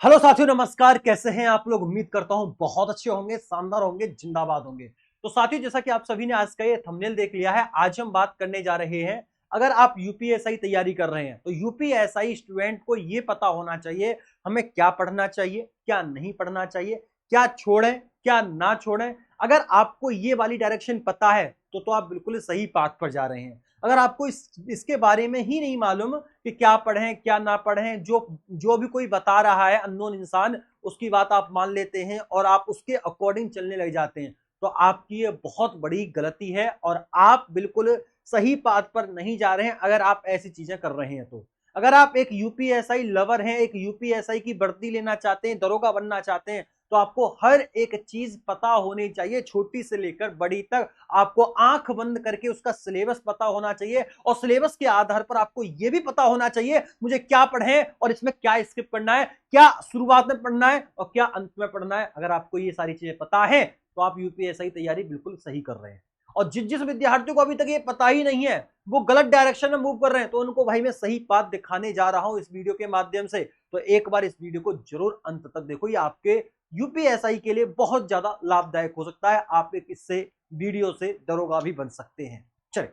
Hello साथियों, नमस्कार। कैसे हैं आप लोग? उम्मीद करता हूं बहुत अच्छे होंगे, शानदार होंगे, जिंदाबाद होंगे। तो साथियों, जैसा कि आप सभी ने आज का ये थंबनेल देख लिया है, आज हम बात करने जा रहे हैं। अगर आप यूपीएसआई तैयारी कर रहे हैं तो यूपीएसआई स्टूडेंट को ये पता होना चाहिए हमें क्या पढ़ना चाहिए, क्या नहीं पढ़ना चाहिए, क्या छोड़ें, क्या ना छोड़ें। अगर आपको ये वाली डायरेक्शन पता है तो आप बिल्कुल सही पाथ पर जा रहे हैं। अगर आपको इसके बारे में ही नहीं मालूम कि क्या पढ़ें क्या ना पढ़ें, जो जो भी कोई बता रहा है अननोन इंसान, उसकी बात आप मान लेते हैं और आप उसके अकॉर्डिंग चलने लग जाते हैं, तो आपकी ये बहुत बड़ी गलती है और आप बिल्कुल सही पाथ पर नहीं जा रहे हैं अगर आप ऐसी चीजें कर रहे हैं। तो अगर आप एक यूपीएसआई लवर हैं, एक यूपीएसआई की वर्दी लेना चाहते हैं, दरोगा बनना चाहते हैं, तो आपको हर एक चीज पता होनी चाहिए, छोटी से लेकर बड़ी तक। आपको आंख बंद करके उसका सिलेबस पता होना चाहिए और सिलेबस के आधार पर आपको यह भी पता होना चाहिए मुझे क्या पढ़े और इसमें क्या स्किप करना है, क्या शुरुआत में पढ़ना है और क्या अंत में पढ़ना है। अगर आपको ये सारी चीजें पता है तो आप यूपीएससी तैयारी बिल्कुल सही कर रहे हैं। और जिस जिस विद्यार्थियों को अभी तक ये पता ही नहीं है, वो गलत डायरेक्शन में मूव कर रहे हैं, तो उनको भाई मैं सही बात दिखाने जा रहा हूं इस वीडियो के माध्यम से। तो एक बार इस वीडियो को जरूर अंत तक देखो, ये आपके यूपीएसआई के लिए बहुत ज्यादा लाभदायक हो सकता है। आप एक इससे वीडियो से दरोगा भी बन सकते हैं। चलिए,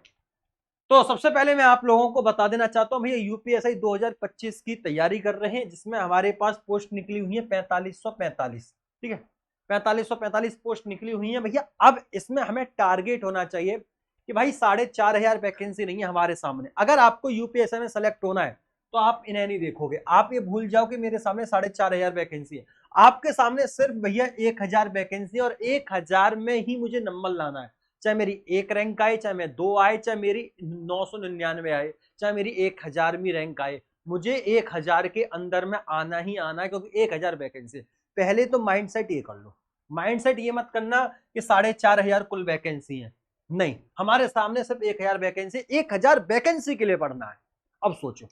तो सबसे पहले मैं आप लोगों को बता देना चाहता हूं, भैया यूपीएसआई 2025 की तैयारी कर रहे हैं, जिसमें हमारे पास पोस्ट निकली हुई है 4545। ठीक है, 4545 पोस्ट निकली हुई है भैया। अब इसमें हमें टारगेट होना चाहिए कि भाई 4500 वैकेंसी नहीं है हमारे सामने। अगर आपको यूपीएसआई में सेलेक्ट होना है तो आप इन्हें नहीं देखोगे, आप ये भूल जाओ कि मेरे सामने 4500 वैकेंसी है। आपके सामने सिर्फ भैया 1000 वैकेंसी और 1000 में ही मुझे नंबर लाना है। चाहे मेरी एक रैंक आए, चाहे मैं 2 आए, चाहे मेरी 999 आए, चाहे मेरी 1000वीं रैंक आए, मुझे 1000 के अंदर में आना ही आना है, क्योंकि 1000 वैकेंसी। पहले तो माइंड सेट ये कर लो, माइंड सेट ये मत करना कि 4500 कुल वैकेंसी है। नहीं, हमारे सामने सिर्फ 1000 वैकेंसी, 1000 वैकेंसी के लिए पढ़ना है। अब सोचो,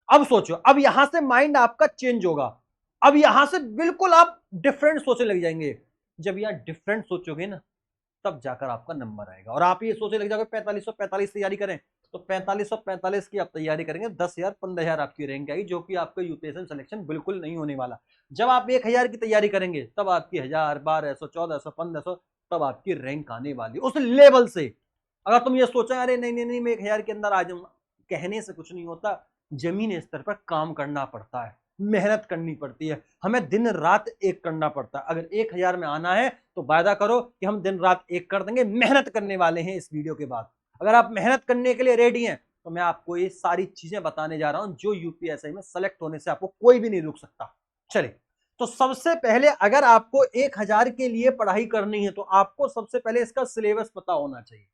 अब सोचो, अब यहां से माइंड आपका चेंज होगा। अब यहां से बिल्कुल आप डिफरेंट सोचने लग जाएंगे। जब यहां डिफरेंट सोचोगे ना, तब जाकर आपका नंबर आएगा। और आप ये सोचने लग जाओगे 4545 तैयारी करें, तो 4545 की आप तैयारी करेंगे, 10,000 15,000 आपकी रैंक आएगी, जो कि आपका यूपीएससी सिलेक्शन बिल्कुल नहीं होने वाला। जब आप 1000 की तैयारी करेंगे, तब आपकी 1000 1200 1400 1500, तब आपकी रैंक आने वाली उस लेवल से। अगर तुम ये सोचा अरे नहीं नहीं नहीं मैं 1000 के अंदर आ जाऊंगा, कहने से कुछ नहीं होता। जमीन स्तर पर काम करना पड़ता है, मेहनत करनी पड़ती है, हमें दिन रात एक करना पड़ता है। अगर 1000 में आना है तो वायदा करो कि हम दिन रात एक कर देंगे, मेहनत करने वाले हैं इस वीडियो के बाद। अगर आप मेहनत करने के लिए रेडी हैं तो मैं आपको ये सारी चीजें बताने जा रहा हूं, जो यूपीएससी में सेलेक्ट होने से आपको कोई भी नहीं रोक सकता। चलिए, तो सबसे पहले अगर आपको 1000 के लिए पढ़ाई करनी है तो आपको सबसे पहले इसका सिलेबस पता होना चाहिए।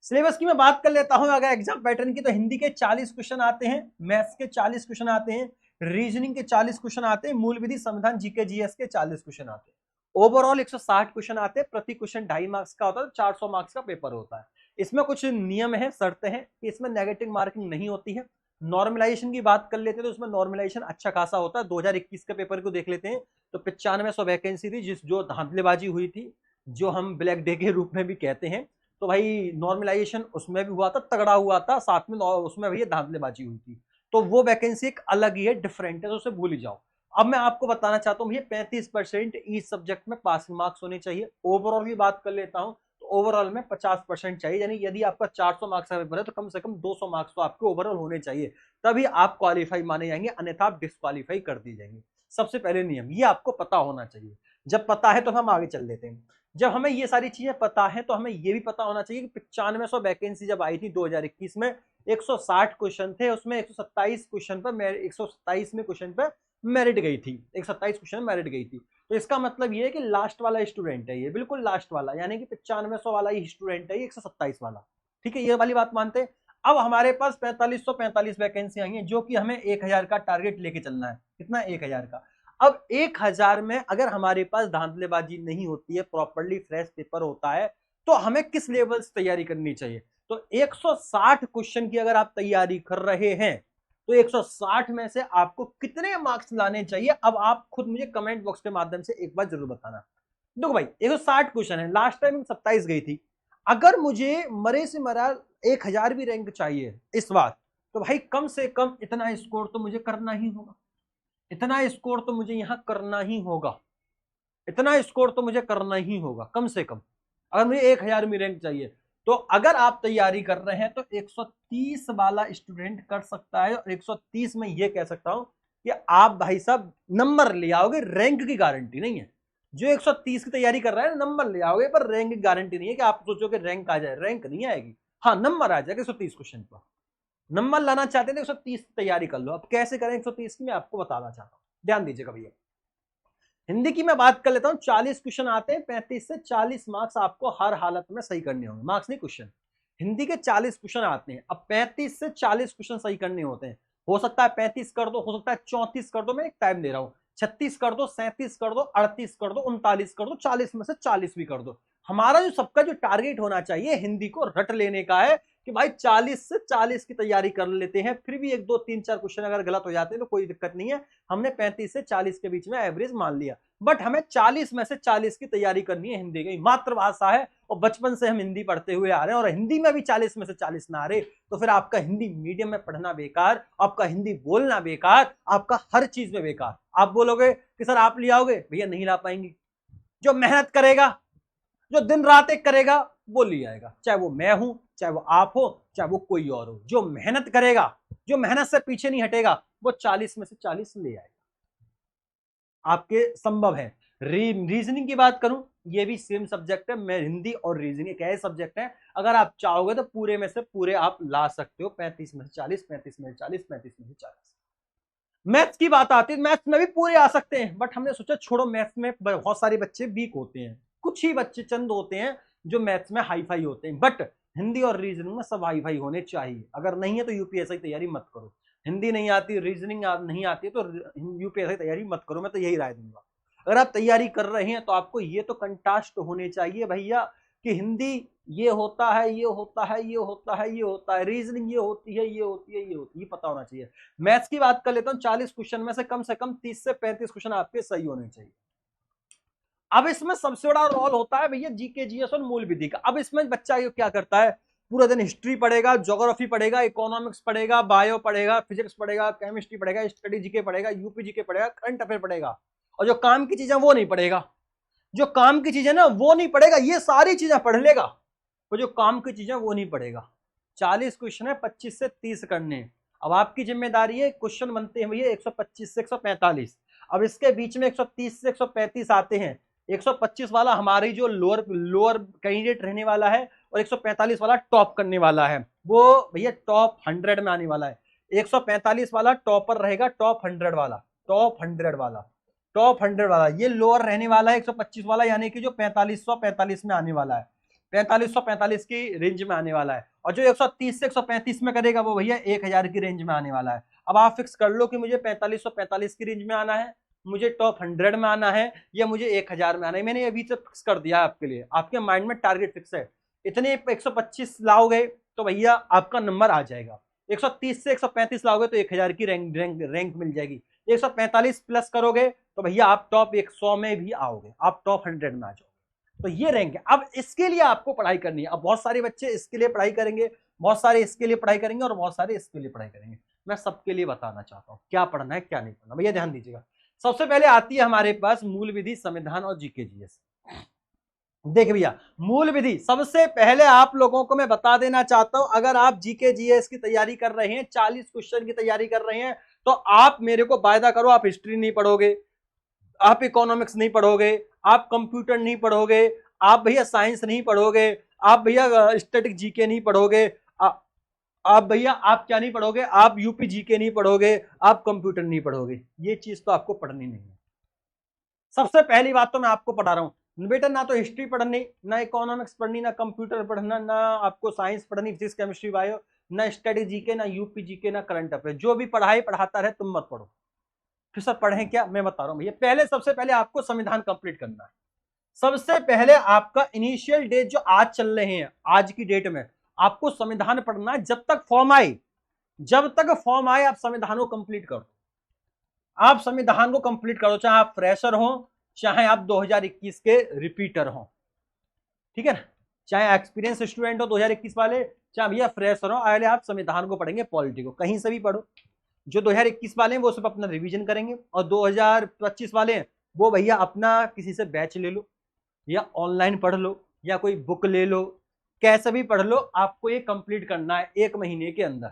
सिलेबस की मैं बात कर लेता हूं अगर एग्जाम पैटर्न की, तो हिंदी के 40 क्वेश्चन आते हैं, मैथ्स के 40 क्वेश्चन आते हैं, रीजनिंग के 40 क्वेश्चन आते हैं, मूल विधि संविधान जीके जीएस के 40 क्वेश्चन आते हैं। ओवरऑल 160 क्वेश्चन आते हैं, प्रति क्वेश्चन 2.5 मार्क्स का होता है, 400 मार्क्स का पेपर होता है। इसमें कुछ नियम है, शर्तें हैं कि इसमें नेगेटिव मार्किंग नहीं होती है। नॉर्मलाइजेशन की बात कर लेते हैं तो इसमें नॉर्मलाइजेशन अच्छा खासा होता है। 2021 के पेपर को देख लेते हैं तो 9500 वैकेंसी थी, जो धांधलेबाजी हुई थी, जो हम ब्लैक डे के रूप में भी कहते हैं। तो भाई नॉर्मलाइजेशन उसमें भी हुआ था, तगड़ा हुआ था, साथ में उसमें भैया धांधलेबाजी हुई थी। तो वो वैकेंसी एक अलग ही है, डिफरेंट है, तो उसे भूल ही जाओ। अब मैं आपको बताना चाहता हूँ भैया 35% इस सब्जेक्ट में पासिंग मार्क्स होने चाहिए। ओवरऑल की बात कर लेता हूँ तो ओवरऑल में 50% चाहिए, यानी यदि आपका 400 मार्क्स का पेपर है तो कम से कम 200 मार्क्स तो आपके ओवरऑल होने चाहिए, तभी आप क्वालिफाई माने जाएंगे, अन्यथा आप डिस्क्वालीफाई कर दी जाएंगे। सबसे पहले नियम ये आपको पता होना चाहिए। जब पता है तो हम आगे चल देते हैं। जब हमें ये सारी चीजें पता है तो हमें ये भी पता होना चाहिए कि 9500 वैकेंसी जब आई थी 2021 में, 160 क्वेश्चन थे, उसमें 127 क्वेश्चन पर 127 में क्वेश्चन पर मेरिट गई थी, 127 क्वेश्चन मेरिट गई थी। तो इसका मतलब ये है कि लास्ट वाला स्टूडेंट है, ये बिल्कुल लास्ट वाला, यानी कि 9500 वाला ही स्टूडेंट है, 127 वाला। ठीक है, ये वाली बात मानते हैं। अब हमारे पास 4545 वैकेंसी आई है, जो कि हमें 1000 का टारगेट लेके चलना है। कितना? 1000 का। अब 1000 में अगर हमारे पास धांधलेबाजी नहीं होती है, प्रॉपरली फ्रेश पेपर होता है, तो हमें किस लेवल से तैयारी करनी चाहिए? तो 160 क्वेश्चन की अगर आप तैयारी कर रहे हैं तो 160 में से आपको कितने मार्क्स लाने चाहिए? अब आप खुद मुझे कमेंट बॉक्स के माध्यम से एक बार जरूर बताना। देखो भाई, 160 क्वेश्चन है, लास्ट टाइम 27 गई थी। अगर मुझे मरे से मरा 1000 भी रैंक चाहिए इस बार, तो भाई कम से कम इतना स्कोर तो मुझे करना ही होगा। इतना स्कोर तो मुझे यहां करना ही होगा, इतना स्कोर तो मुझे करना ही होगा कम से कम, अगर मुझे 1000 में रैंक चाहिए। तो अगर आप तैयारी कर रहे हैं तो 130 वाला स्टूडेंट कर सकता है, और 130 में ये कह सकता हूं कि आप भाई साहब नंबर ले आओगे, रैंक की गारंटी नहीं है। जो 130 की तैयारी कर रहा है नंबर ले आओगे, पर रैंक की गारंटी नहीं है कि आप सोचो कि रैंक आ जाए, रैंक नहीं आएगी। हाँ, नंबर आ जाएगा 130 क्वेश्चन पर। नंबर लाना चाहते हैं तो 130 की तैयारी कर लो। अब कैसे करें 130 की, मैं आपको बताना चाहता हूं, ध्यान दीजिएगा भैया। हिंदी की मैं बात कर लेता हूं, 40 क्वेश्चन आते हैं, 35 से 40 मार्क्स आपको हर हालत में सही करने होंगे, मार्क्स नहीं क्वेश्चन। हिंदी के 40 क्वेश्चन आते हैं, अब 35 से 40 क्वेश्चन सही करने होते हैं। हो सकता है 35 कर दो, हो सकता है 34 कर दो, मैं एक टाइम दे रहा हूं, 36 कर दो, 37 कर दो, 38 कर दो, 39 कर दो, 40 में से 40 भी कर दो। हमारा जो सबका जो टारगेट होना चाहिए हिंदी को रट लेने का है कि भाई 40 से 40 की तैयारी कर लेते हैं, फिर भी 1 2 3 4 क्वेश्चन अगर गलत हो जाते हैं तो कोई दिक्कत नहीं है, हमने 35 से 40 के बीच में एवरेज मान लिया। बट हमें 40 में से 40 की तैयारी करनी है। हिंदी की मातृभाषा है और बचपन से हम हिंदी पढ़ते हुए आ रहे हैं, और हिंदी में भी 40 में से 40 ना आ रहे तो फिर आपका हिंदी मीडियम में पढ़ना बेकार, आपका हिंदी बोलना बेकार, आपका हर चीज में बेकार। आप बोलोगे कि सर आप ले आओगे, भैया नहीं ला पाएंगे। जो मेहनत करेगा, जो दिन रात एक करेगा, वो ले आएगा, चाहे वो मैं हूं, चाहे वो आप हो, चाहे वो कोई और हो। जो मेहनत करेगा, जो मेहनत से पीछे नहीं हटेगा, वो 40 में से 40 ले आएगा, आपके संभव है। रीजनिंग की बात करूं, ये भी सेम सब्जेक्ट है, मैं हिंदी और रीजनिंग एक ऐसे सब्जेक्ट है, अगर आप चाहोगे तो पूरे में से पूरे आप ला सकते हो, 35 में से 40, 35 में से 40, 35 में से 40। मैथ्स की बात आती है, मैथ्स में भी पूरे आ सकते हैं, बट हमने सोचा छोड़ो, मैथ्स में बहुत सारे बच्चे वीक होते हैं, कुछ ही बच्चे चंद होते हैं जो मैथ्स में हाई फाई होते हैं, बट हिंदी और रीजनिंग में सब हाई फाई होने चाहिए। अगर नहीं है तो यूपीएससी तैयारी मत करो। हिंदी नहीं आती, रीजनिंग नहीं आती तो यूपीएससी तैयारी मत करो, मैं तो यही राय दूंगा। अगर आप तैयारी कर रहे हैं तो आपको ये तो कंटास्ट होने चाहिए भैया कि हिंदी ये होता है, ये होता है, ये होता है, ये होता है, रीजनिंग ये होती है, ये होती है, ये होती है, ये पता होना चाहिए। मैथ्स की बात कर लेता हूं, 40 क्वेश्चन में से कम 30 से 35 क्वेश्चन आपके सही होने चाहिए। अब इसमें सबसे बड़ा रोल होता है भैया जीके जीएस और मूल विधि का। अब इसमें बच्चा क्या करता है, पूरा दिन हिस्ट्री पढ़ेगा, ज्योग्राफी पढ़ेगा, इकोनॉमिक्स पढ़ेगा, बायो पढ़ेगा, फिजिक्स पढ़ेगा, केमिस्ट्री पढ़ेगा, स्टडी जीके पढ़ेगा, यूपी जीके पढ़ेगा, करंट अफेयर पढ़ेगा, और जो काम की चीजें वो नहीं पढ़ेगा। जो काम की चीजें ना वो नहीं पढ़ेगा, ये सारी चीजें पढ़ लेगा, वो जो काम की चीजें वो नहीं पढ़ेगा। 40 क्वेश्चन है, 25 से 30 करने। अब आपकी जिम्मेदारी है, क्वेश्चन बनते हैं भैया 125 से 145। अब इसके बीच में 130 से 135 आते हैं। 125 वाला हमारी जो लोअर लोअर कैंडिडेट रहने वाला है, और 145 वाला टॉप करने वाला है, वो भैया टॉप 100 में आने वाला है। 145 वाला टॉपर रहेगा, टॉप 100 वाला, टॉप 100 वाला, टॉप 100 वाला, ये लोअर रहने वाला है 125 वाला, यानी कि जो 4545 में आने वाला है, 4545 की रेंज में आने वाला है। और जो 130 से 135 में करेगा वो भैया 1000 की रेंज में आने वाला है। अब आप फिक्स कर लो कि मुझे 4545 की रेंज में आना है, मुझे टॉप 100 में आना है, या मुझे 1000 में आना है। मैंने अभी से फिक्स कर दिया आपके लिए, आपके माइंड में टारगेट फिक्स है। इतने 125 लाओगे तो भैया आपका नंबर आ जाएगा। 130 से 135 लाओगे तो 1000 की रैंक मिल जाएगी। 145 प्लस करोगे तो भैया आप टॉप 100 में भी आओगे, आप टॉप 100 में आ जाओगे। तो ये रैंक है। अब इसके लिए आपको पढ़ाई करनी है। अब बहुत सारे बच्चे इसके लिए पढ़ाई करेंगे, बहुत सारे इसके लिए पढ़ाई करेंगे, और बहुत सारे इसके लिए पढ़ाई करेंगे। मैं सबके लिए बताना चाहता हूं क्या पढ़ना है क्या नहीं पढ़ना। भैया ध्यान दीजिएगा, सबसे पहले आती है हमारे पास मूल विधि, संविधान और जीके जीएस। देख भैया, मूल विधि सबसे पहले आप लोगों को मैं बता देना चाहता हूं, अगर आप जीके जीएस की तैयारी कर रहे हैं, 40 क्वेश्चन की तैयारी कर रहे हैं, तो आप मेरे को वायदा करो आप हिस्ट्री नहीं पढ़ोगे, आप इकोनॉमिक्स नहीं पढ़ोगे, आप कंप्यूटर नहीं पढ़ोगे, आप भैया साइंस नहीं पढ़ोगे, आप भैया स्टैटिक जीके नहीं पढ़ोगे, आप भैया आप क्या नहीं पढ़ोगे, आप यूपी जीके नहीं पढ़ोगे, आप कंप्यूटर नहीं पढ़ोगे। ये चीज तो आपको पढ़नी नहीं है। सबसे पहली बात तो मैं आपको पढ़ा रहा हूं बेटा, ना तो हिस्ट्री पढ़नी, ना इकोनॉमिक्स पढ़नी, ना कंप्यूटर पढ़ना, ना आपको साइंस पढ़नी, फिजिक्स केमिस्ट्री बायो, ना स्टडी जीके, ना यूपी जीके, ना करंट अफेयर। जो भी पढ़ाई पढ़ाता रहे तुम मत पढ़ो। फिर सर पढ़ें क्या, मैं बता रहा हूं भैया। पहले सबसे पहले आपको संविधान कंप्लीट करना है। सबसे पहले आपका इनिशियल डेट जो आज चल रहे हैं, आज की डेट में आपको संविधान पढ़ना है। जब तक फॉर्म आए, जब तक फॉर्म आए आप संविधान को कंप्लीट करो। आप संविधान को कंप्लीट करो, चाहे आप फ्रेशर हो, चाहे आप 2021 के रिपीटर हो, ठीक है ना, चाहे एक्सपीरियंस स्टूडेंट हो 2021 वाले, चाहे भैया फ्रेशर हो, पहले आप संविधान को पढ़ेंगे, पॉलिटी को, कहीं से भी पढ़ो। जो 2021 वाले हैं वो सब अपना रिवीजन करेंगे, और 2025 वाले हैं वो भैया अपना किसी से बैच ले लो या ऑनलाइन पढ़ लो या कोई बुक ले लो, कैसे भी पढ़ लो, आपको ये कंप्लीट करना है 1 महीने के अंदर।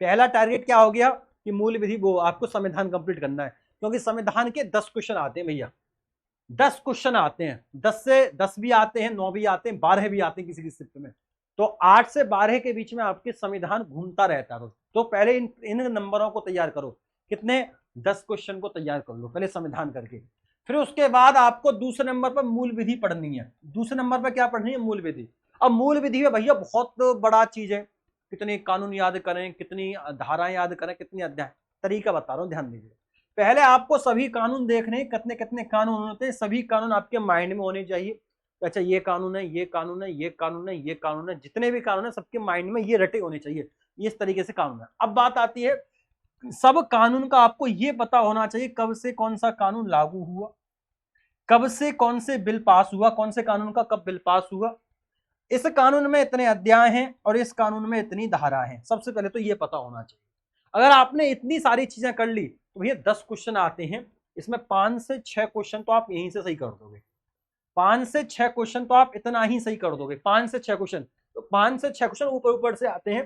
पहला टारगेट क्या हो गया कि मूल विधि, वो आपको संविधान कंप्लीट करना है, क्योंकि संविधान के 10 क्वेश्चन आते हैं भैया, 10 क्वेश्चन आते हैं, 10 से 10 भी आते हैं, 9 भी आते हैं, 12 भी आते हैं किसी किसी शिफ्ट में। तो 8 से 12 के बीच में आपके संविधान घूमता रहता है। तो पहले इन नंबरों को तैयार करो, कितने, 10 क्वेश्चन को तैयार कर लो पहले संविधान करके। फिर उसके बाद आपको दूसरे नंबर पर मूल विधि पढ़नी है। दूसरे नंबर पर क्या पढ़नी है, मूल विधि। अब मूल विधि में भैया बहुत बड़ा चीज है, कितने कानून याद करें, कितनी धाराएं याद करें, कितनी अध्याय, तरीका बता रहा हूं, ध्यान दीजिए। पहले आपको सभी कानून देखने, कितने कितने कानून होते हैं, सभी कानून आपके माइंड में होने चाहिए। अच्छा ये कानून है, ये कानून है, ये कानून है, ये कानून है, जितने भी कानून है सबके माइंड में ये रटे होने चाहिए, इस तरीके से कानून है। अब बात आती है, सब कानून का आपको ये पता होना चाहिए कब से कौन सा कानून लागू हुआ, कब से कौन से बिल पास हुआ, कौन से कानून का कब बिल पास हुआ, इस कानून में इतने अध्याय हैं और इस कानून में इतनी धारा है। सबसे पहले तो ये पता होना चाहिए। अगर आपने इतनी सारी चीजें कर ली तो भैया 10 क्वेश्चन आते हैं, इसमें 5 से 6 क्वेश्चन तो आप यहीं से सही कर दोगे। 5 से 6 क्वेश्चन तो आप इतना ही सही कर दोगे, 5 से 6 क्वेश्चन। तो 5 से 6 क्वेश्चन ऊपर ऊपर से आते हैं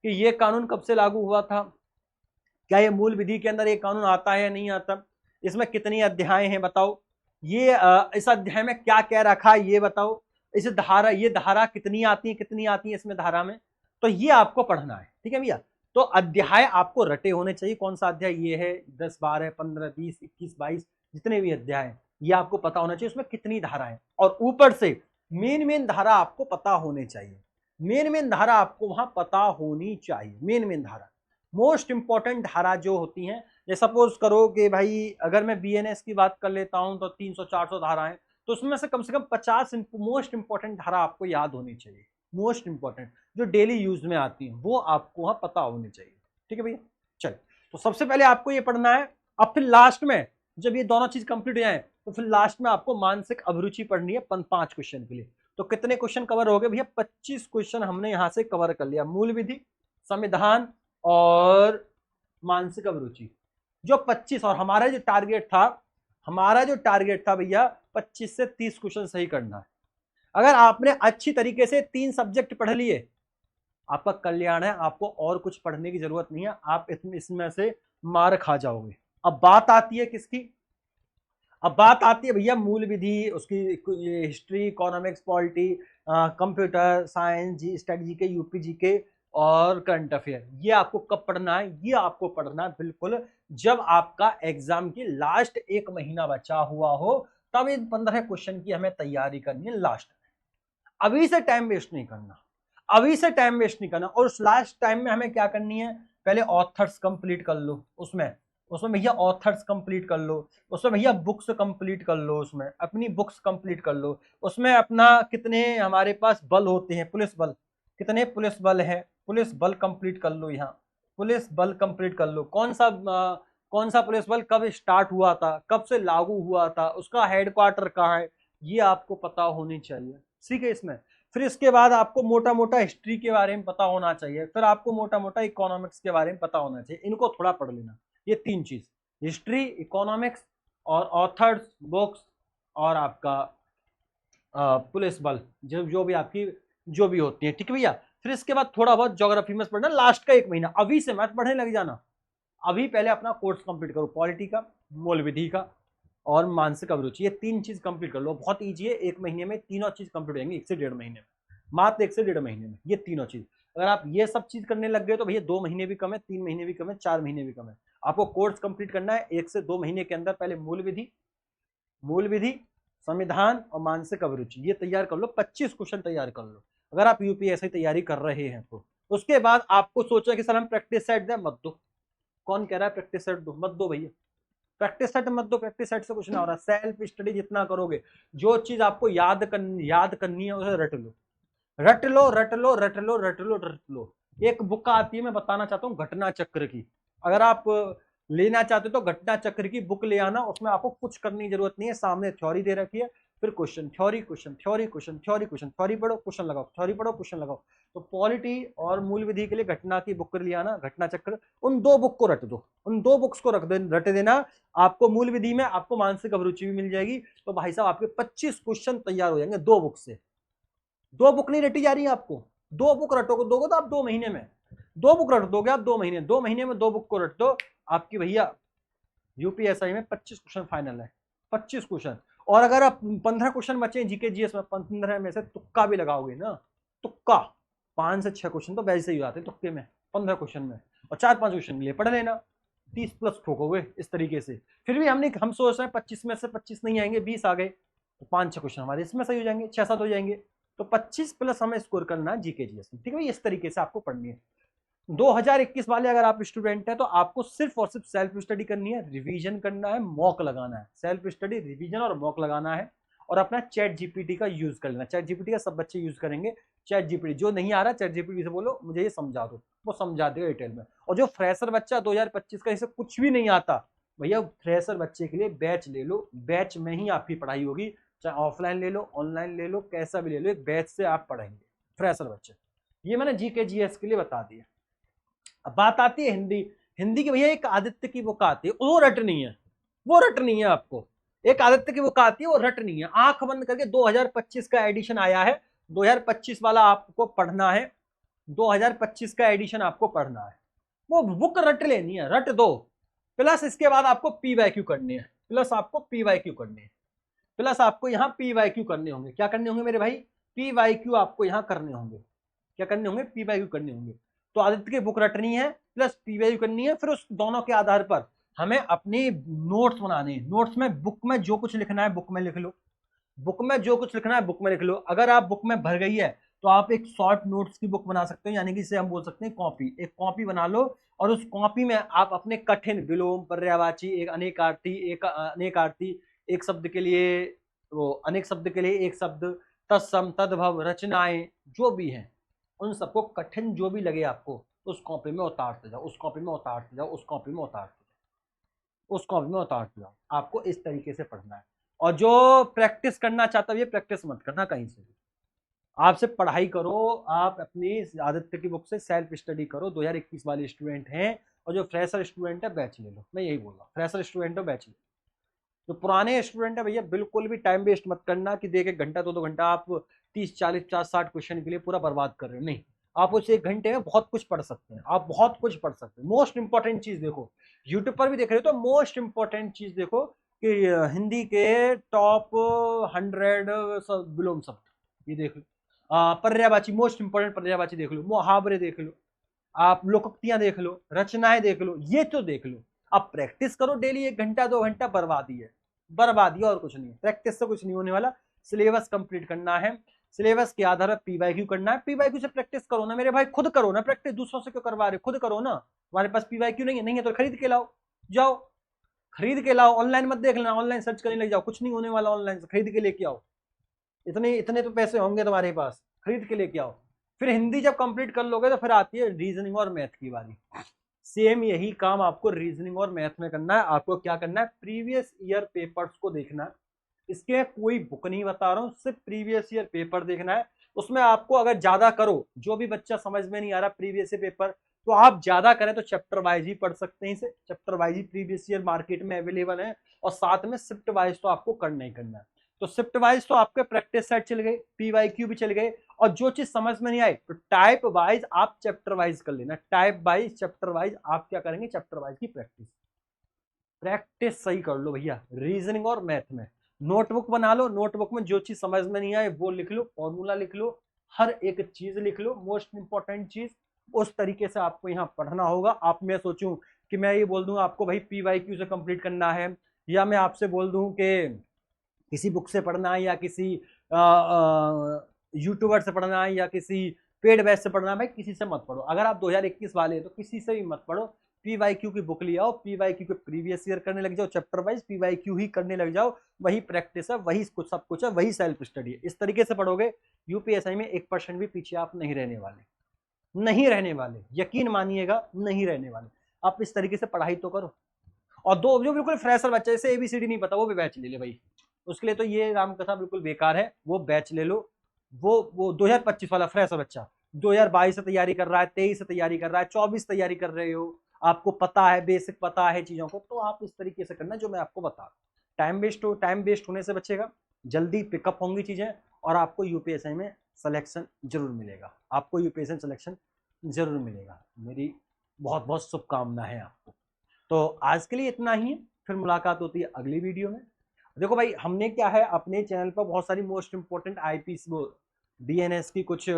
कि ये कानून कब से लागू हुआ था, क्या ये मूल विधि के अंदर ये कानून आता है या नहीं आता, इसमें कितनी अध्याय हैं बताओ, ये इस अध्याय में क्या क्या रखा है ये बताओ, इस धारा, ये धारा कितनी आती है इसमें धारा में, तो ये आपको पढ़ना है। ठीक है भैया, तो अध्याय आपको रटे होने चाहिए, कौन सा अध्याय ये है, 10 12 15 20 21 22 जितने भी अध्याय हैं ये आपको पता होना चाहिए, उसमें कितनी धारा है, और ऊपर से मेन धारा आपको पता होने चाहिए। मेन धारा आपको वहां पता होनी चाहिए, मेन धारा, मोस्ट इंपॉर्टेंट धारा जो होती हैं। जैसे सपोज करो कि भाई अगर मैं बीएनएस की बात कर लेता हूं तो 300-400 धाराएं, तो उसमें से कम 50 मोस्ट इंपॉर्टेंट धारा आपको याद होनी चाहिए, मोस्ट इंपॉर्टेंट जो डेली यूज में आती हैं वो आपको वहां पता होनी चाहिए। ठीक है भैया, चलिए, तो सबसे पहले आपको ये पढ़ना है। अब फिर लास्ट में जब ये दोनों चीज कंप्लीट हो जाए तो फिर लास्ट में आपको मानसिक अभिरुचि पढ़नी है 5 क्वेश्चन के लिए। तो कितने क्वेश्चन कवर हो गए भैया, 25 क्वेश्चन हमने यहां से कवर कर लिया, मूल विधि, संविधान और मानसिक अभिरुचि, जो 25, और हमारा जो टारगेट था भैया 25 से 30 क्वेश्चन सही करना है। अगर आपने अच्छी तरीके से 3 सब्जेक्ट पढ़ लिए आपका कल्याण है, आपको और कुछ पढ़ने की जरूरत नहीं है, आप इसमें से मार खा जाओगे। अब बात आती है किसकी, अब बात आती है भैया मूल विधि, उसकी history, economics, polity, computer science, जी स्टैटिक जीके, यूपी जीके और करंट अफेयर। ये आपको कब पढ़ना है, ये आपको पढ़ना है बिल्कुल जब आपका एग्जाम की लास्ट 1 महीना बचा हुआ हो, तब इन 15 क्वेश्चन की हमें तैयारी करनी है लास्ट में। अभी से टाइम वेस्ट नहीं करना, अभी से टाइम वेस्ट नहीं करना। और उस लास्ट टाइम में हमें क्या करनी है, पहले ऑथर्स कंप्लीट कर लो, उसमें भैया ऑथर्स कंप्लीट कर लो, उसमें भैया बुक्स कंप्लीट कर लो, उसमें अपनी बुक्स कंप्लीट कर लो, उसमें अपना कितने हमारे पास बल होते हैं, पुलिस बल, कितने पुलिस बल है, पुलिस बल कंप्लीट कर लो, यहाँ पुलिस बल कंप्लीट कर लो, कौन सा पुलिस बल कब स्टार्ट हुआ था, कब से लागू हुआ था, उसका हेडक्वार्टर कहाँ है, ये आपको पता होनी चाहिए। ठीक है इसमें, फिर इसके बाद आपको मोटा मोटा हिस्ट्री के बारे में पता होना चाहिए, फिर आपको मोटा मोटा इकोनॉमिक्स के बारे में पता होना चाहिए, इनको थोड़ा पढ़ लेना। ये 3 चीज, हिस्ट्री, इकोनॉमिक्स और ऑथर्स, बुक्स और आपका पुलिस बल, जो भी आपकी जो भी होती है। ठीक है भैया, फिर इसके बाद थोड़ा बहुत ज्योग्राफी में पढ़ना लास्ट का 1 महीना, अभी से मत पढ़ने लग जाना, अभी पहले अपना कोर्स कंप्लीट करो, पॉलिटी का, मूल विधि का और मानसिक अभिरुचि, ये 3 चीज कंप्लीट कर लो, बहुत ईजी है, 1 महीने में तीनों चीज कंप्लीट हो जाएंगी, 1 से 1.5 महीने में, मात्र 1 से 1.5 महीने में ये तीनों चीज। अगर आप ये सब चीज करने लग गए तो भैया 2 महीने भी कम है, 3 महीने भी कम है, 4 महीने भी कम है। आपको कोर्स कंप्लीट करना है 1 से 2 महीने के अंदर, पहले मूल विधि, संविधान और मानसिक अभिरुचि ये तैयार कर लो, 25 क्वेश्चन तैयार कर लो अगर आप यूपीएससी तैयारी कर रहे हैं तो। उसके बाद आपको सोचा कि सर हम प्रैक्टिस सेट दें, मत दो, कौन कह रहा है प्रैक्टिस सेट दो, मत दो भैया, प्रैक्टिस सेट मत दो, प्रैक्टिस सेट से कुछ ना हो रहा, सेल्फ स्टडी जितना करोगे, जो चीज आपको याद करनी है उसे रट लो, रट लो, रट लो, रट लो, रट लो, रट लो। एक बुक आती है, मैं बताना चाहता हूँ, घटना चक्र की, अगर आप लेना चाहते हो तो घटना चक्र की बुक ले आना, उसमें आपको कुछ करने की जरूरत नहीं है, सामने थ्योरी दे रखी है, फिर question, theory, question, theory, question, theory, question, theory पढ़ो, क्वेश्चन लगाओ, थ्योरी पढ़ो, क्वेश्चन लगाओ। तो पॉलिटी और मूल विधि के लिए घटना की बुक कर लिया ना, घटना चक्र, उन 2 बुक को रट दो, उन 2 बुक्स को रट देना। आपको मूल विधि में आपको मानसिक अभिरुचि भी मिल जाएगी। तो भाई साहब आपके 25 क्वेश्चन तैयार हो जाएंगे 2 बुक से। 2 बुक नहीं रटी जा रही है आपको, 2 बुक रटोगे दोगे तो आप 2 महीने में 2 बुक रट दोगे आप 2 महीने, 2 महीने में 2 बुक को रट दो, आपकी भैया यूपीएसआई में 25 क्वेश्चन फाइनल है, 25 क्वेश्चन। और अगर आप 15 क्वेश्चन बचे जीके जीएस में, 15 में से तुक्का भी लगाओगे ना, तुक्का 5 से 6 क्वेश्चन तो वैसे ही आते तुक्के में 15 क्वेश्चन में, और 4-5 क्वेश्चन के लिए पढ़ लेना, 30 प्लस ठोकोगे इस तरीके से। फिर भी हम सोच रहे हैं 25 में से 25 नहीं आएंगे, 20 आ गए, तो 5-6 क्वेश्चन हमारे इसमें सही हो जाएंगे, 6-7 हो जाएंगे। तो 25 प्लस हमें स्कोर करना है जीके जीएस में, ठीक है भाई। इस तरीके से आपको पढ़नी है। 2021 वाले अगर आप स्टूडेंट हैं तो आपको सिर्फ और सिर्फ सेल्फ स्टडी करनी है, रिवीजन करना है, मॉक लगाना है, सेल्फ स्टडी, रिवीजन और मॉक लगाना है। और अपना चैट जीपीटी का यूज कर लेना, चैट जीपीटी का सब बच्चे यूज करेंगे। चैट जीपीटी जो नहीं आ रहा चैट जीपीटी से बोलो मुझे ये समझा दो, वो समझा देगा डिटेल में। और जो फ्रेशर बच्चा 2025 का इसे कुछ भी नहीं आता, भैया फ्रेशर बच्चे के लिए बैच ले लो, बैच में ही आपकी पढ़ाई होगी, चाहे ऑफलाइन ले लो, ऑनलाइन ले लो, कैसा भी ले लो, एक बैच से आप पढ़ेंगे फ्रेशर बच्चे। ये मैंने जीके जीएस के लिए बता दिया। अब बात आती है हिंदी। हिंदी की भैया एक आदित्य की बुक आती है, वो रटनी है, वो रटनी है आपको। एक आदित्य की बुक आती है, वो रटनी है, आंख बंद करके। 2025 का एडिशन आया है, 2025 वाला आपको पढ़ना है, 2025 का एडिशन आपको पढ़ना है, वो बुक रट लेनी है, रट दो। प्लस इसके बाद आपको पीवाईक्यू करनी है, प्लस आपको पीवाईक्यू करनी है, प्लस आपको यहाँ पीवाईक्यू करने होंगे। क्या करने होंगे मेरे भाई? पीवाईक्यू आपको यहाँ करने होंगे। क्या करने होंगे? पीवाईक्यू करने होंगे। तो आदित्य की बुक रटनी है, प्लस पीवाईक्यू करनी है। फिर उस दोनों के आधार पर हमें अपनी नोट्स बनाने हैं। नोट्स में बुक में जो कुछ लिखना है बुक में लिख लो, बुक में जो कुछ लिखना है बुक में लिख लो। अगर आप बुक में भर गई है तो आप एक शॉर्ट नोट्स की बुक बना सकते हो, यानी कि इसे हम बोल सकते हैं कॉपी। एक कॉपी बना लो और उस कॉपी में आप अपने कठिन, विलोम, पर्यायवाची, एक अनेकार्थी, एक शब्द के लिए वो अनेक शब्द के लिए एक शब्द, तत्सम, तद्भव, रचनाएं जो भी हैं, उन सबको कठिन जो भी लगे आपको उस कॉपी में उतारते जाओ, उस कॉपी में उतारते जाओ, उस कॉपी में उतारते जाओ, उस कॉपी में उतारते जाओ। आपको इस तरीके से पढ़ना है। और जो प्रैक्टिस करना चाहता है ये प्रैक्टिस मत करना कहीं से भी, आपसे पढ़ाई करो। आप अपनी आदित्य की बुक से सेल्फ स्टडी करो। 2021 वाले स्टूडेंट हैं, और जो फ्रेशर स्टूडेंट है बैच ले लो। मैं यही बोल रहा हूँ, फ्रेशर स्टूडेंट हो बैच ले लो। जो पुराने स्टूडेंट है भैया बिल्कुल भी टाइम वेस्ट मत करना कि देख 1 घंटा 2 घंटा आप 30 40 50 60 क्वेश्चन के लिए पूरा बर्बाद कर रहे हो। नहीं, आप उस 1 घंटे में बहुत कुछ पढ़ सकते हैं, आप बहुत कुछ पढ़ सकते हैं। मोस्ट इंपॉर्टेंट चीज देखो, यूट्यूब पर भी देख रहे हो तो मोस्ट इंपॉर्टेंट चीज देखो कि हिंदी के टॉप 100 विलोम शब्द, ये देख लो। पर्यायवाची, मोस्ट इंपॉर्टेंट पर्यायवाची देख लो, मुहावरे देख लो, आप लोकोक्तियां देख लो, रचनाएं देख लो, ये तो देख लो। अब प्रैक्टिस करो डेली 1 घंटा 2 घंटा, बर्बादी है, बर्बादी और कुछ नहीं है। प्रैक्टिस से कुछ नहीं होने वाला। सिलेबस कंप्लीट करना है, सिलेबस के आधार पर पीवाईक्यू करना है। पीवाईक्यू से प्रैक्टिस करो ना मेरे भाई, खुद करो ना प्रैक्टिस, दूसरों से क्यों करवा रहे, खुद करो ना। तुम्हारे पास पीवाईक्यू नहीं है तो खरीद के लाओ, जाओ खरीद के लाओ। ऑनलाइन मत देख लेना, ऑनलाइन सर्च करने लग जाओ, कुछ नहीं होने वाला। ऑनलाइन से खरीद के लेके आओ, इतने इतने तो पैसे होंगे तुम्हारे पास, खरीद के लेके आओ। फिर हिंदी जब कंप्लीट कर लोगे तो फिर आती है रीजनिंग और मैथ की बारी। सेम यही काम आपको रीजनिंग और मैथ में करना है। आपको क्या करना है? प्रीवियस ईयर पेपर्स को देखना है। इसके कोई बुक नहीं बता रहा हूँ, सिर्फ प्रीवियस ईयर पेपर देखना है। उसमें आपको अगर ज्यादा करो, जो भी बच्चा समझ में नहीं आ रहा प्रीवियस ईयर पेपर, तो आप ज्यादा करें तो चैप्टर वाइज ही पढ़ सकते हैं इसे। चैप्टर वाइज ही प्रीवियस ईयर मार्केट में अवेलेबल है, और साथ में शिफ्ट वाइज तो आपको करना ही करना है। तो शिफ्ट वाइज तो आपके प्रैक्टिस सेट चल गए, पीवाईक्यू भी चल गए, और जो चीज समझ में नहीं आई तो टाइप वाइज आप चैप्टर वाइज कर लेना। टाइप वाइज, चैप्टर वाइज आप क्या करेंगे? चैप्टर वाइज की प्रैक्टिस। प्रैक्टिस सही कर लो भैया रीजनिंग और मैथ में। नोटबुक बना लो, नोटबुक में जो चीज समझ में नहीं आए वो लिख लो, फॉर्मूला लिख लो, हर एक चीज लिख लो, मोस्ट इंपॉर्टेंट चीज। उस तरीके से आपको यहाँ पढ़ना होगा। आप मैं सोचूं कि मैं ये बोल दूं आपको भाई पीवाईक्यू से कंप्लीट करना है, या मैं आपसे बोल दूं कि किसी बुक से पढ़ना है, या किसी यूट्यूबर से पढ़ना है, या किसी पेड बैच से पढ़ना है, भाई किसी से मत पढ़ो। अगर आप 2021 वाले हैं तो किसी से भी मत पढ़ो। पीवाईक्यू की बुक ले आओ, पीवाईक्यू के प्रीवियस ईयर करने लग जाओ, चैप्टर वाइज पीवाईक्यू ही करने लग जाओ। वही प्रैक्टिस है, वही कुछ सब कुछ है, वही सेल्फ स्टडी है। इस तरीके से पढ़ोगे यूपीएसआई में 1% भी पीछे आप नहीं रहने वाले, नहीं रहने वाले, यकीन मानिएगा नहीं रहने वाले। आप इस तरीके से पढ़ाई तो करो। और दो जो बिल्कुल फ्रेशर बच्चे जैसे एबीसीडी नहीं पता वो भी बैच ले ले भाई, उसके लिए तो ये रामकथा बिल्कुल बेकार है, वो बैच ले लो। वो 2025 वाला फ्रेश बच्चा 2022 से तैयारी कर रहा है, 23 से तैयारी कर रहा है, 24 तैयारी कर रहे हो, आपको पता है, बेसिक पता है चीजों को, तो आप इस तरीके से करना जो मैं आपको बता रहा हूँ। टाइम वेस्ट होने से बचेगा, जल्दी पिकअप होंगी चीजें, और आपको यूपीएससी में सिलेक्शन जरूर मिलेगा, आपको यूपीएससी सिलेक्शन जरूर मिलेगा। मेरी बहुत बहुत शुभकामनाएं है आपको। तो आज के लिए इतना ही है, फिर मुलाकात होती है अगली वीडियो में। देखो भाई, हमने क्या है अपने चैनल पर बहुत सारी मोस्ट इंपोर्टेंट आईपीएस वो बीएनएस की कुछ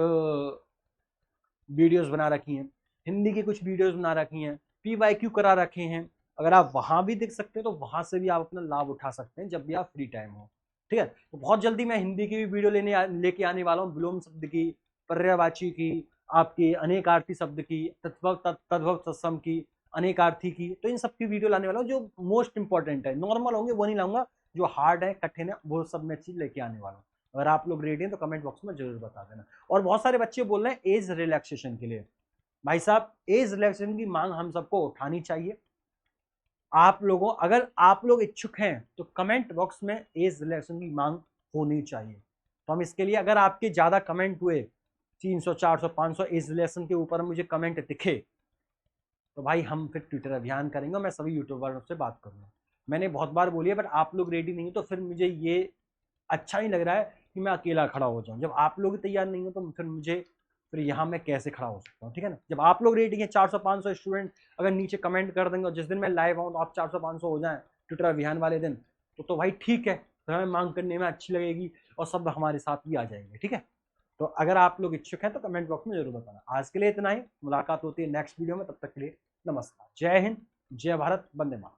वीडियोस बना रखी हैं, हिंदी की कुछ वीडियोस बना रखी हैं, पीवाईक्यू करा रखे हैं। अगर आप वहां भी देख सकते हैं तो वहां से भी आप अपना लाभ उठा सकते हैं जब भी आप फ्री टाइम हो। ठीक है, तो बहुत जल्दी मैं हिंदी की भी वीडियो लेके आने वाला हूँ, विलोम शब्द की, पर्यायवाची की, आपकी अनेकार्थी शब्द की, तद्भव तत्सम की, अनेकार्थी की, तो इन सब की वीडियो लाने वाला हूँ जो मोस्ट इंपॉर्टेंट है। नॉर्मल होंगे वो नहीं लाऊंगा, जो हार्ड है, कठिन है, वो सब मैं चीज लेके आने वाला हूँ। अगर आप लोग रेडी हैं तो कमेंट बॉक्स में जरूर बता देना। और बहुत सारे बच्चे बोल रहे हैं एज रिलैक्सेशन के लिए। भाई साहब, एज रिलैक्सेशन की मांग हम सबको उठानी चाहिए। आप लोगों, अगर आप लोग इच्छुक हैं तो कमेंट बॉक्स में एज रिलैक्सेशन की मांग होनी चाहिए। तो हम इसके लिए, अगर आपके ज्यादा कमेंट हुए 300 400 500 एज रिलैक्सेशन के ऊपर मुझे कमेंट दिखे, तो भाई हम फिर ट्विटर अभियान करेंगे और मैं सभी यूट्यूबरों से बात करूंगा। मैंने बहुत बार बोली है, बट आप लोग रेडी नहीं हो तो फिर मुझे ये अच्छा नहीं लग रहा है कि मैं अकेला खड़ा हो जाऊं। जब आप लोग तैयार नहीं हो तो फिर मुझे, फिर यहाँ मैं कैसे खड़ा हो सकता हूँ? ठीक है ना, जब आप लोग रेडी हैं, 400 500 स्टूडेंट अगर नीचे कमेंट कर देंगे और जिस दिन मैं लाइव आऊँ तो आप 400 500 हो जाए ट्विटर अभियान वाले दिन, तो भाई ठीक है, तो हमें मांग करने में अच्छी लगेगी और सब हमारे साथ भी आ जाएंगे। ठीक है, तो अगर आप लोग इच्छुक हैं तो कमेंट बॉक्स में जरूर बताना। आज के लिए इतना ही, मुलाकात होती है नेक्स्ट वीडियो में, तब तक के लिए नमस्कार, जय हिंद, जय भारत, वंदे मातरम।